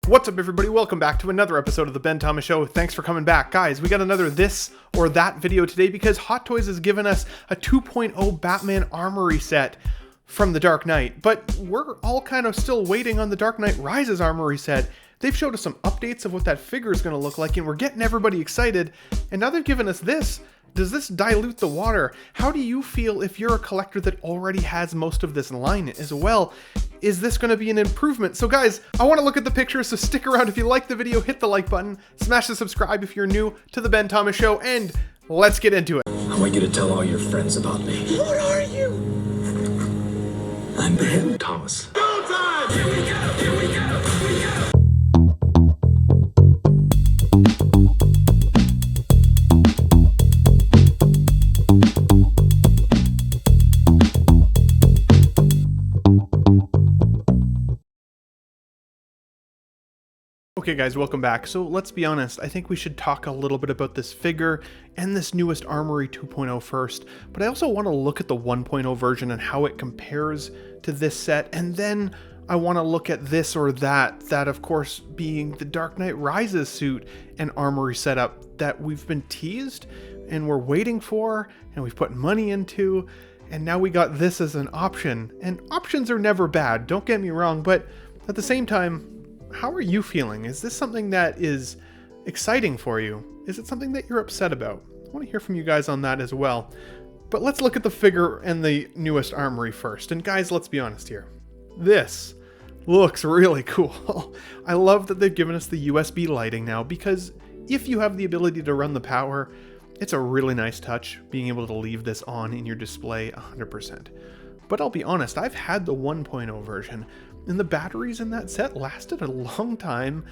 What's up, everybody? Welcome back to another episode of the Ben Thomas Show. Thanks for coming back. Guys, we got another this or that video today because Hot Toys has given us a 2.0 Batman Armory set from The Dark Knight, but we're all kind of still waiting on The Dark Knight Rises Armory set. They've showed us some updates of what that figure is going to look like, and we're getting everybody excited, and now they've given us this. Does this dilute the water? How do you feel if you're a collector that already has most of this line as well? Is this going to be an improvement? So guys, I want to look at the pictures, so stick around. If you like the video, hit the like button, smash the subscribe if you're new to the Ben Thomas Show, and let's get into it. I want you to tell all your friends about me. What are you? I'm Ben Thomas. Go time! Here we go, here we go, here we go. Okay guys, welcome back. So let's be honest, I think we should talk a little bit about this figure and this newest Armory 2.0 first, but I also want to look at the 1.0 version and how it compares to this set, and then I want to look at this or that of course being the Dark Knight Rises suit and Armory setup that we've been teased and we're waiting for and we've put money into, and now we got this as an option. And options are never bad, don't get me wrong, but at the same time, how are you feeling? Is this something that is exciting for you? Is it something that you're upset about? I want to hear from you guys on that as well. But let's look at the figure and the newest Armory first. And guys, let's be honest here. This looks really cool. I love that they've given us the USB lighting now, because if you have the ability to run the power, it's a really nice touch being able to leave this on in your display 100%. But I'll be honest, I've had the 1.0 version, and the batteries in that set lasted a long time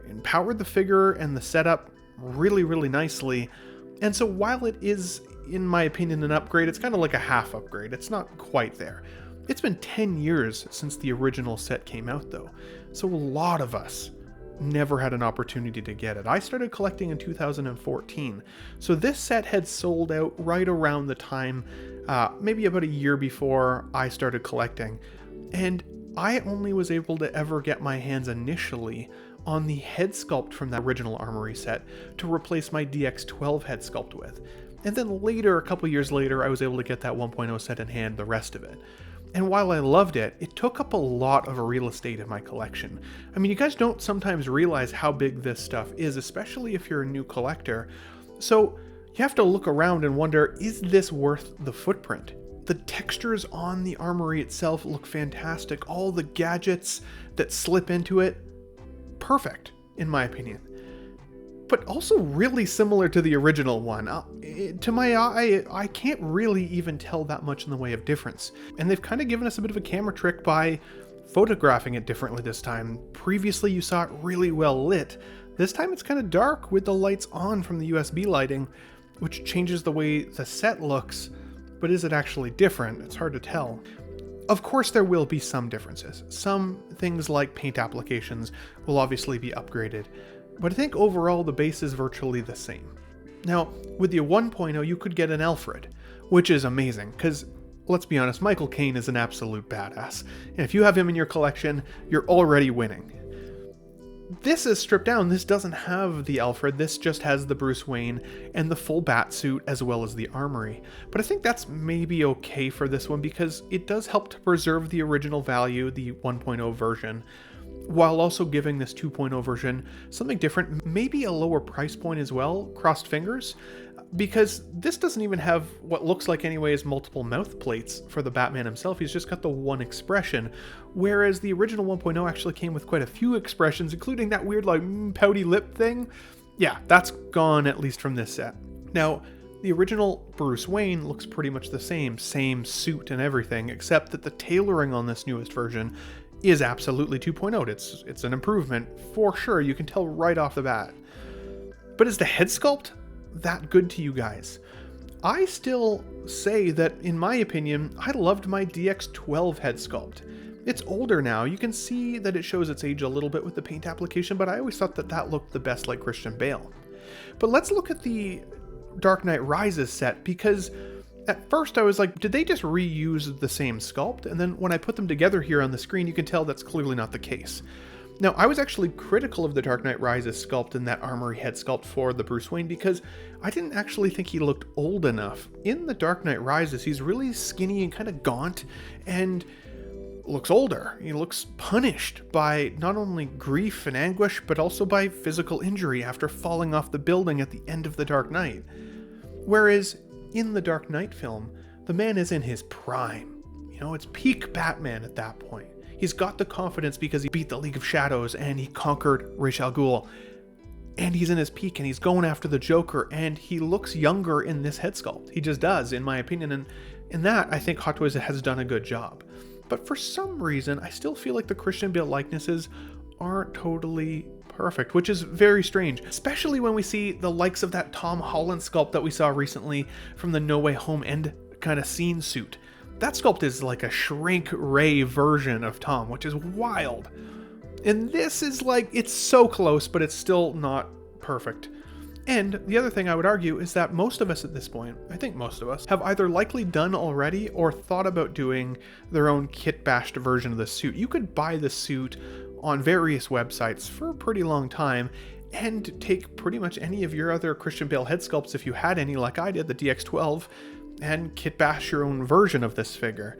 and powered the figure and the setup really, really nicely. And so while it is, in my opinion, an upgrade, it's kind of like a half upgrade. It's not quite there. It's been 10 years since the original set came out though, so a lot of us never had an opportunity to get it. I started collecting in 2014, so this set had sold out right around the time, maybe about a year before I started collecting, and I only was able to ever get my hands initially on the head sculpt from the original Armory set to replace my DX12 head sculpt with. And then later, a couple years later, I was able to get that 1.0 set in hand, the rest of it. And while I loved it, it took up a lot of real estate in my collection. I mean, you guys don't sometimes realize how big this stuff is, especially if you're a new collector. So you have to look around and wonder, is this worth the footprint? The textures on the Armory itself look fantastic. All the gadgets that slip into it, perfect, in my opinion. But also really similar to the original one. To my eye, I can't really even tell that much in the way of difference. And they've kind of given us a bit of a camera trick by photographing it differently this time. Previously, you saw it really well lit. This time it's kind of dark with the lights on from the USB lighting, which changes the way the set looks. But is it actually different? It's hard to tell. Of course there will be some differences. Some things like paint applications will obviously be upgraded, but I think overall the base is virtually the same. Now, with the 1.0 you could get an Alfred, which is amazing, because let's be honest, Michael Caine is an absolute badass, and if you have him in your collection, you're already winning. This is stripped down. This doesn't have the Alfred. This just has the Bruce Wayne and the full bat suit as well as the Armory. But I think that's maybe okay for this one because it does help to preserve the original value, the 1.0 version, while also giving this 2.0 version something different, maybe a lower price point as well, crossed fingers, because this doesn't even have what looks like anyways multiple mouth plates for the Batman himself. He's just got the one expression, whereas the original 1.0 actually came with quite a few expressions, including that weird like pouty lip thing. Yeah, that's gone at least from this set. Now, the original Bruce Wayne looks pretty much the same suit and everything, except that the tailoring on this newest version is absolutely 2.0. It's an improvement for sure. You can tell right off the bat. But is the head sculpt that good to you guys? I still say that, in my opinion, I loved my DX12 head sculpt. It's older now. You can see that it shows its age a little bit with the paint application, but I always thought that that looked the best like Christian Bale. But let's look at the Dark Knight Rises set, because at first I was like, did they just reuse the same sculpt? And then when I put them together here on the screen, you can tell that's clearly not the case. Now, I was actually critical of the Dark Knight Rises sculpt and that Armory head sculpt for the Bruce Wayne because I didn't actually think he looked old enough. In the Dark Knight Rises, he's really skinny and kind of gaunt and looks older. He looks punished by not only grief and anguish, but also by physical injury after falling off the building at the end of The Dark Knight. Whereas in the Dark Knight film, the man is in his prime. You know, it's peak Batman at that point. He's got the confidence because he beat the League of Shadows and he conquered Ra's al Ghul. And he's in his peak and he's going after the Joker, and he looks younger in this head sculpt. He just does, in my opinion. And in that, I think Hot Toys has done a good job. But for some reason, I still feel like the Christian Bale likenesses aren't totally perfect, which is very strange, especially when we see the likes of that Tom Holland sculpt that we saw recently from the No Way Home end kind of scene suit. That sculpt is like a shrink ray version of Tom, which is wild. And this is like, it's so close, but it's still not perfect. And the other thing I would argue is that most of us at this point, I think most of us, have either likely done already or thought about doing their own kit-bashed version of the suit. You could buy the suit on various websites for a pretty long time and take pretty much any of your other Christian Bale head sculpts, if you had any like I did, the DX12, and kit bash your own version of this figure.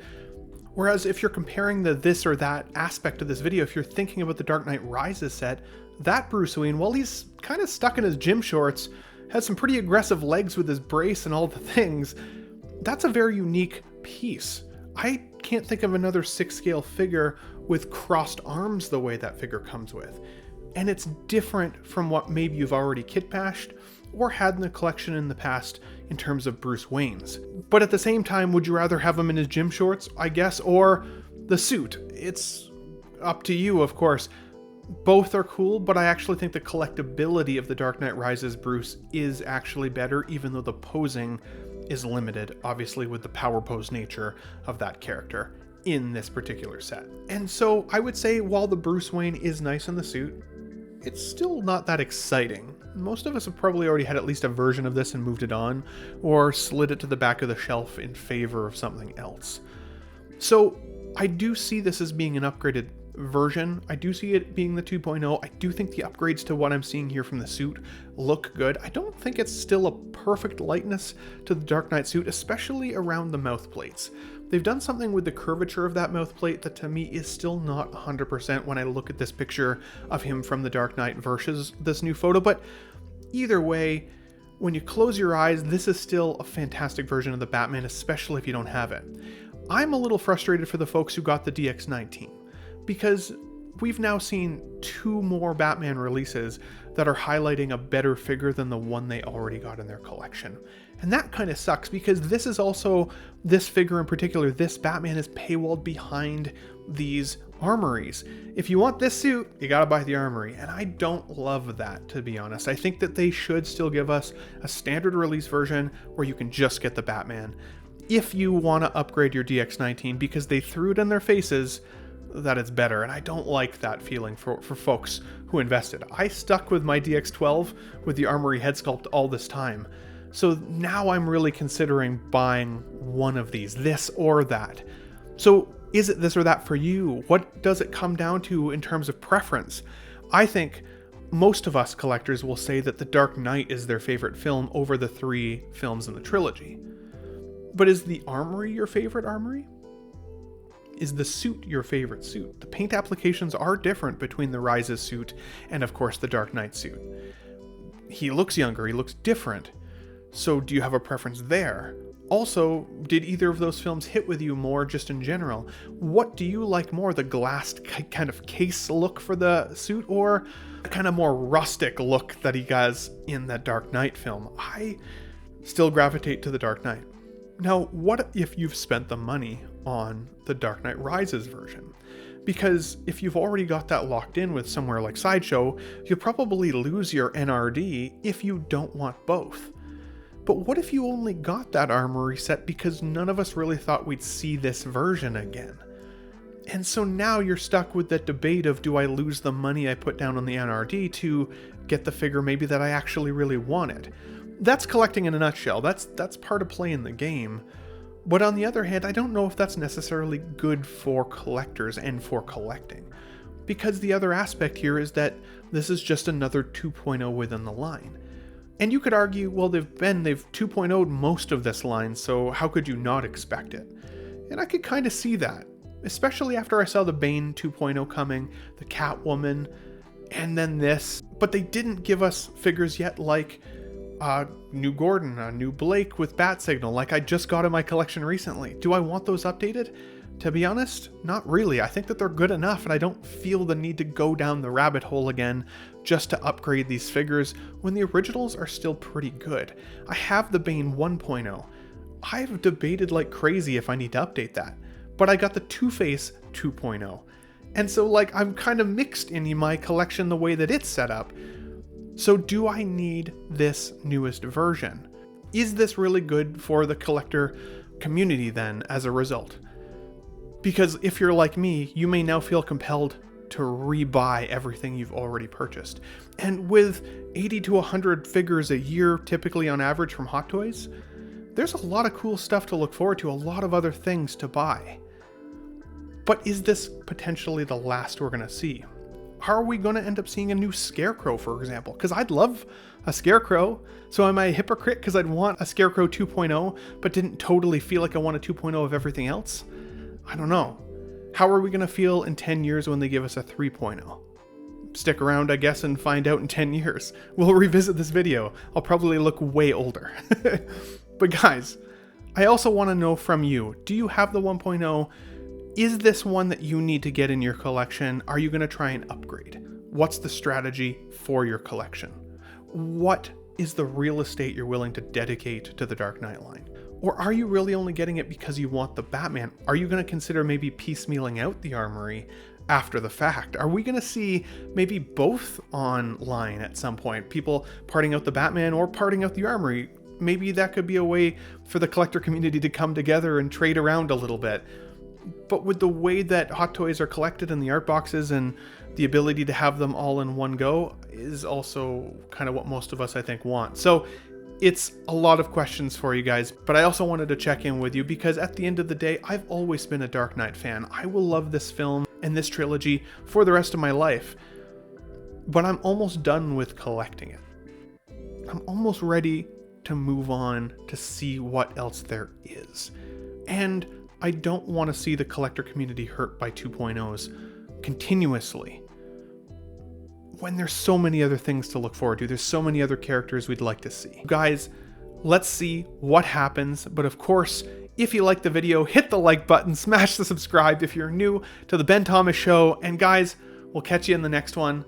Whereas if you're comparing the this or that aspect of this video, if you're thinking about the Dark Knight Rises set, that Bruce Wayne, while he's kind of stuck in his gym shorts, has some pretty aggressive legs with his brace and all the things, that's a very unique piece. I can't think of another 6-scale figure with crossed arms the way that figure comes with. And it's different from what maybe you've already kit bashed or had in the collection in the past in terms of Bruce Wayne's. But at the same time, would you rather have him in his gym shorts, I guess, or the suit? It's up to you, of course. Both are cool, but I actually think the collectability of the Dark Knight Rises Bruce is actually better, even though the posing is limited, obviously with the power pose nature of that character in this particular set. And so I would say while the Bruce Wayne is nice in the suit, it's still not that exciting. Most of us have probably already had at least a version of this and moved it on, or slid it to the back of the shelf in favor of something else. So I do see this as being an upgraded version. I do see it being the 2.0. I do think the upgrades to what I'm seeing here from the suit look good. I don't think it's still a perfect likeness to the Dark Knight suit, especially around the mouth plates. They've done something with the curvature of that mouth plate that to me is still not 100% when I look at this picture of him from the Dark Knight versus this new photo, but either way, when you close your eyes, this is still a fantastic version of the Batman, especially if you don't have it. I'm a little frustrated for the folks who got the DX19, because we've now seen 2 more Batman releases that are highlighting a better figure than the one they already got in their collection. And that kind of sucks, because this is also, this figure in particular, this Batman is paywalled behind these armories. If you want this suit, you gotta buy the armory, and I don't love that, to be honest. I think that they should still give us a standard release version where you can just get the Batman if you want to upgrade your DX19, because they threw it in their faces that it's better, and I don't like that feeling for folks who invested. I stuck with my DX12 with the Armory head sculpt all this time, so now I'm really considering buying one of these, this or that. So is it this or that for you? What does it come down to in terms of preference? I think most of us collectors will say that The Dark Knight is their favorite film over the 3 films in the trilogy. But is the Armory your favorite Armory? Is the suit your favorite suit? The paint applications are different between the Rises suit and, of course, the Dark Knight suit. He looks younger, he looks different. So do you have a preference there? Also, did either of those films hit with you more just in general? What do you like more, the glassed kind of case look for the suit, or the kind of more rustic look that he has in that Dark Knight film? I still gravitate to the Dark Knight. Now, what if you've spent the money on the Dark Knight Rises version? Because if you've already got that locked in with somewhere like Sideshow, you'll probably lose your NRD if you don't want both. But what if you only got that Armory set because none of us really thought we'd see this version again? And so now you're stuck with that debate of, do I lose the money I put down on the NRD to get the figure maybe that I actually really wanted? That's collecting in a nutshell. That's part of playing the game. But on the other hand, I don't know if that's necessarily good for collectors and for collecting. because the other aspect here is that this is just another 2.0 within the line. And you could argue, well, they've 2.0'd most of this line, so how could you not expect it? And I could kind of see that, especially after I saw the Bane 2.0 coming, the Catwoman, and then this. But they didn't give us figures yet like new Gordon, a new Blake with Bat Signal, like I just got in my collection recently. Do I want those updated? To be honest, not really. I think that they're good enough, and I don't feel the need to go down the rabbit hole again just to upgrade these figures when the originals are still pretty good. I have the Bane 1.0. I've debated like crazy if I need to update that, but I got the Two-Face 2.0. And so like I'm kind of mixed in my collection the way that it's set up. So do I need this newest version? Is this really good for the collector community then as a result? Because if you're like me, you may now feel compelled to rebuy everything you've already purchased. And with 80 to 100 figures a year, typically on average from Hot Toys, there's a lot of cool stuff to look forward to, a lot of other things to buy. But is this potentially the last we're gonna see? Are we gonna end up seeing a new Scarecrow, for example? Because I'd love a Scarecrow. So am I a hypocrite because I'd want a Scarecrow 2.0, but didn't totally feel like I want a 2.0 of everything else? I don't know. How are we going to feel in 10 years when they give us a 3.0? Stick around, I guess, and find out in 10 years. We'll revisit this video. I'll probably look way older. But guys, I also want to know from you, do you have the 1.0? Is this one that you need to get in your collection? Are you going to try and upgrade? What's the strategy for your collection? What is the real estate you're willing to dedicate to the Dark Knight line? Or are you really only getting it because you want the Batman? Are you going to consider maybe piecemealing out the Armory after the fact? Are we going to see maybe both online at some point? People parting out the Batman or parting out the Armory? Maybe that could be a way for the collector community to come together and trade around a little bit. But with the way that Hot Toys are collected in the art boxes and the ability to have them all in one go is also kind of what most of us, I think, want. So it's a lot of questions for you guys, but I also wanted to check in with you because at the end of the day, I've always been a Dark Knight fan. I will love this film and this trilogy for the rest of my life, but I'm almost done with collecting it. I'm almost ready to move on to see what else there is. And I don't want to see the collector community hurt by 2.0s continuously when there's so many other things to look forward to. There's so many other characters we'd like to see. Guys, let's see what happens. But of course, if you like the video, hit the like button, smash the subscribe if you're new to the Ben Thomas Show. And guys, we'll catch you in the next one.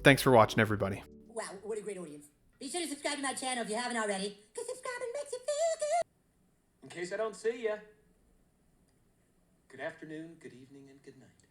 Thanks for watching, everybody. Wow, what a great audience. Be sure to subscribe to my channel if you haven't already, because subscribing makes you feel good. In case I don't see ya, good afternoon, good evening, and good night.